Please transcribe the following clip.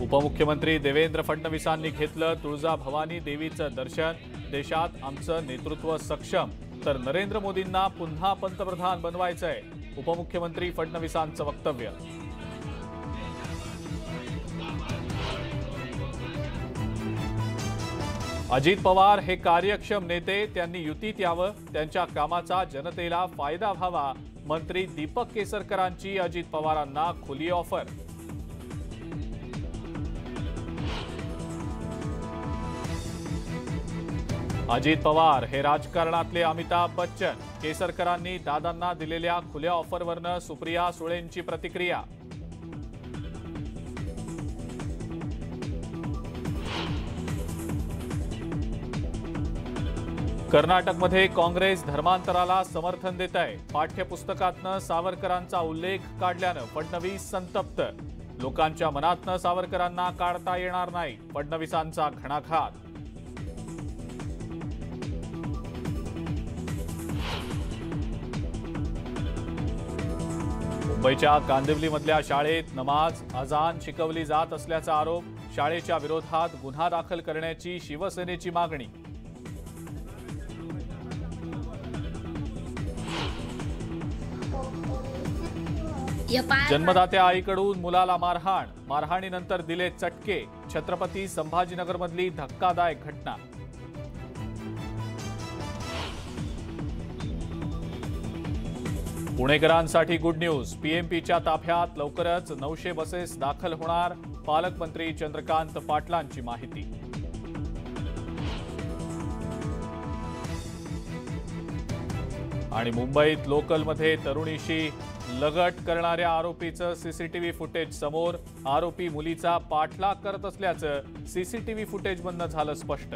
उपमुख्यमंत्री देवेंद्र फडणवीसांनी घेतलं तुळजाभवानी देवीचं दर्शन। देशात आमचं नेतृत्व सक्षम, तर नरेंद्र मोदींना पुन्हा पंतप्रधान बनवायचंय, उपमुख्यमंत्री फडणवीसांचं वक्तव्य। अजित पवार हे कार्यक्षम नेते, त्यांनी युतीत यावं, त्यांच्या कामाचा जनतेला फायदा व्हावा। मंत्री दीपक केसरकरांची अजित पवारांना खुली ऑफर। अजित पवार हे राजकारणातले अमिताभ बच्चन, केसरकरांनी दादांना दिलेल्या खुल्या ऑफरवरनं सुप्रिया सुळेंची प्रतिक्रिया। कर्नाटकमध्ये काँग्रेस धर्मांतराला समर्थन देत आहे। पाठ्यपुस्तकातनं सावरकरांचा उल्लेख काढल्यानं फडणवीस संतप्त। लोकांच्या मनातनं सावरकरांना काढता येणार नाही, फडणवीसांचा घणाघात। मुंबईच्या कांदिवलीमधल्या शाळेत नमाज अजान शिकवली जात असल्याचा आरोप। शाळेच्या विरोधात गुन्हा दाखल करण्याची शिवसेनेची मागणी। जन्मदात्या आईकडून मुलाला मारहाण, मारहाणीनंतर दिले चटके। छत्रपती संभाजीनगरमधली धक्कादायक घटना। पुणेकरांसाठी गुड न्यूज, पीएमपीच्या ताफ्यात लवकरच 900 बसेस दाखल होणार। पालकमंत्री चंद्रकांत पाटलांची माहिती। आणि मुंबईत लोकलमध्ये तरुणीशी लगट करणाऱ्या आरोपीचं सीसीटीव्ही फुटेज समोर। आरोपी मुलीचा पाठलाग करत असल्याचं सीसीटीव्ही फुटेजमधनं झालं स्पष्ट।